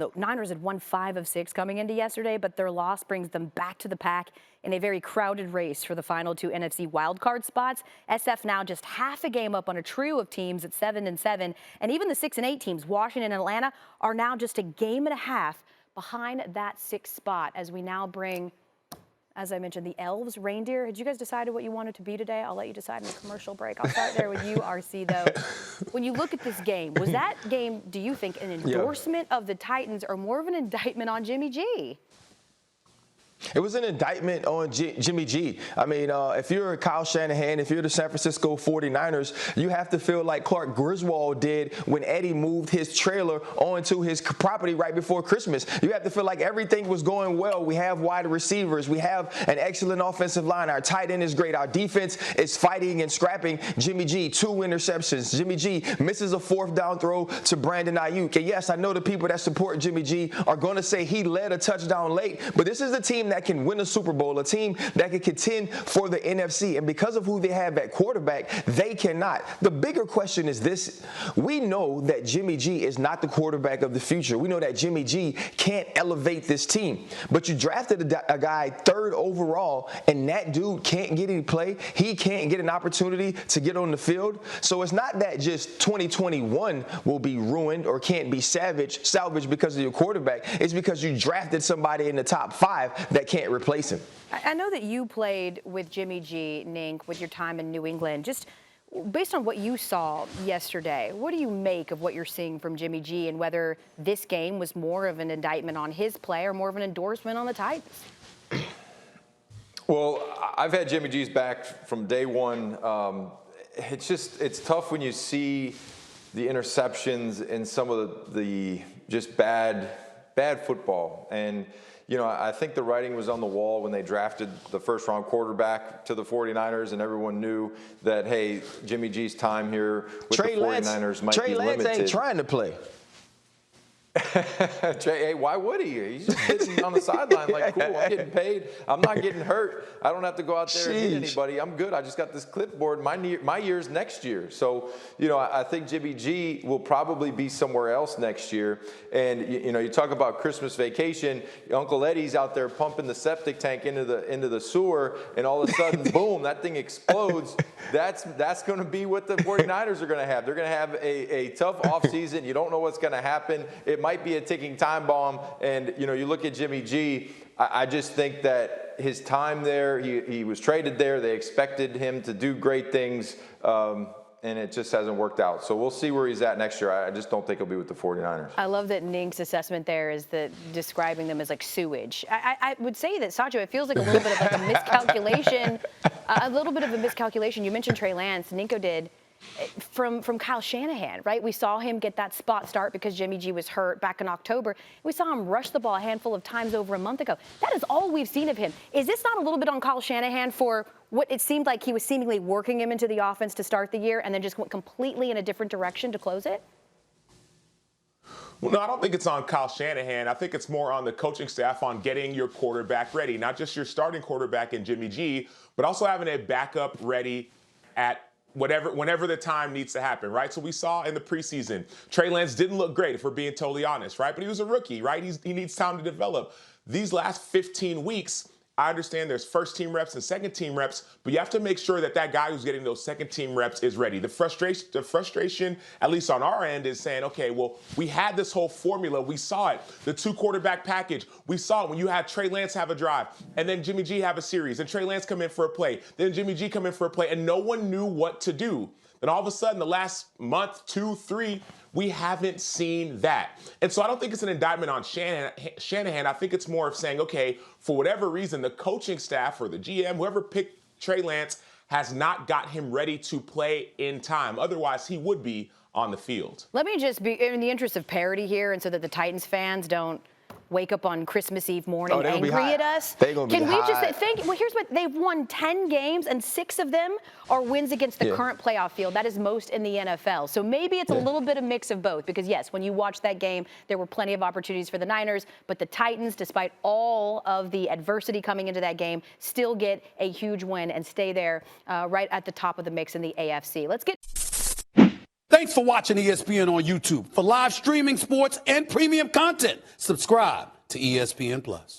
The Niners had won 5 of 6 coming into yesterday, but their loss brings them back to the pack in a very crowded race for the final 2 NFC wildcard spots. SF now just half a game up on a trio of teams at 7-7, and even the 6-8 teams, Washington and Atlanta, are now just a game and a half behind that 6th spot as we now bring, as I mentioned, the elves, reindeer. Had you guys decided what you wanted to be today? I'll let you decide in the commercial break. I'll start there with you, RC, though. When you look at this game, was that game, do you think, an endorsement of the Titans or more of an indictment on Jimmy G? It was an indictment on Jimmy G. I mean, if you're Kyle Shanahan, if you're the San Francisco 49ers, you have to feel like Clark Griswold did when Eddie moved his trailer onto his property right before Christmas. You have to feel like everything was going well. We have wide receivers. We have an excellent offensive line. Our tight end is great. Our defense is fighting and scrapping. Jimmy G, 2 interceptions. Jimmy G misses a 4th down throw to Brandon Ayuk. And yes, I know the people that support Jimmy G are going to say he led a touchdown late, but this is a team that can win a Super Bowl, a team that can contend for the NFC. And because of who they have at quarterback, they cannot. The bigger question is this. We know that Jimmy G is not the quarterback of the future. We know that Jimmy G can't elevate this team. But you drafted a guy 3rd overall, and that dude can't get any play. He can't get an opportunity to get on the field. So it's not that just 2021 will be ruined or can't be salvaged because of your quarterback. It's because you drafted somebody in the top 5 that can't replace him. I know that you played with Jimmy G, Nink, with your time in New England. Just based on what you saw yesterday, what do you make of what you're seeing from Jimmy G and whether this game was more of an indictment on his play or more of an endorsement on the Titans? Well, I've had Jimmy G's back from day one. It's tough when you see the interceptions and some of the just bad football. And you know, I think the writing was on the wall when they drafted the 1st-round quarterback to the 49ers, and everyone knew that, hey, Jimmy G's time here with the 49ers might be limited. Trey Lance ain't trying to play. Hey, why would he? He's just sitting on the sideline like, cool, I'm getting paid. I'm not getting hurt. I don't have to go out there and hit anybody. I'm good. I just got this clipboard. My year's next year. So, you know, I think Jimmy G will probably be somewhere else next year. And, you know, you talk about Christmas vacation. Uncle Eddie's out there pumping the septic tank into the sewer, and all of a sudden, boom, that thing explodes. That's going to be what the 49ers are going to have. They're going to have a tough offseason. You don't know what's going to happen. It might be a ticking time bomb. And, you know, you look at Jimmy G, I just think that his time there, he was traded there. They expected him to do great things, and it just hasn't worked out. So we'll see where he's at next year. I just don't think he'll be with the 49ers. I love that Nink's assessment there is that describing them as like sewage. I would say that, Sancho, it feels like a little bit of like a miscalculation, You mentioned Trey Lance. Ninko did. From Kyle Shanahan, right? We saw him get that spot start because Jimmy G was hurt back in October. We saw him rush the ball a handful of times over a month ago. That is all we've seen of him. Is this not a little bit on Kyle Shanahan for what it seemed like he was seemingly working him into the offense to start the year and then just went completely in a different direction to close it? Well, no, I don't think it's on Kyle Shanahan. I think it's more on the coaching staff on getting your quarterback ready, not just your starting quarterback in Jimmy G, but also having a backup ready at whenever the time needs to happen, right? So we saw in the preseason, Trey Lance didn't look great, if we're being totally honest, right? But he was a rookie, right? He needs time to develop. These last 15 weeks, I understand there's 1st-team reps and 2nd-team reps, but you have to make sure that guy who's getting those 2nd-team reps is ready. The frustration, at least on our end, is saying, okay, well, we had this whole formula. We saw it. The 2-quarterback package. We saw it when you had Trey Lance have a drive, and then Jimmy G have a series, and Trey Lance come in for a play, then Jimmy G come in for a play, and no one knew what to do. Then all of a sudden, the last month, 2, 3, we haven't seen that. And so I don't think it's an indictment on Shanahan. I think it's more of saying, okay, for whatever reason, the coaching staff or the GM, whoever picked Trey Lance, has not got him ready to play in time. Otherwise, he would be on the field. Let me just be, in the interest of parity here, and so that the Titans fans don't wake up on Christmas Eve morning angry at us. They're gonna be Can we high. just think? Well, here's what they've won: 10 games, and 6 of them are wins against the current playoff field. That is most in the NFL. So maybe it's a little bit of mix of both. Because yes, when you watch that game, there were plenty of opportunities for the Niners, but the Titans, despite all of the adversity coming into that game, still get a huge win and stay there right at the top of the mix in the AFC. Let's get. Thanks for watching ESPN on YouTube. For live streaming sports and premium content, subscribe to ESPN Plus.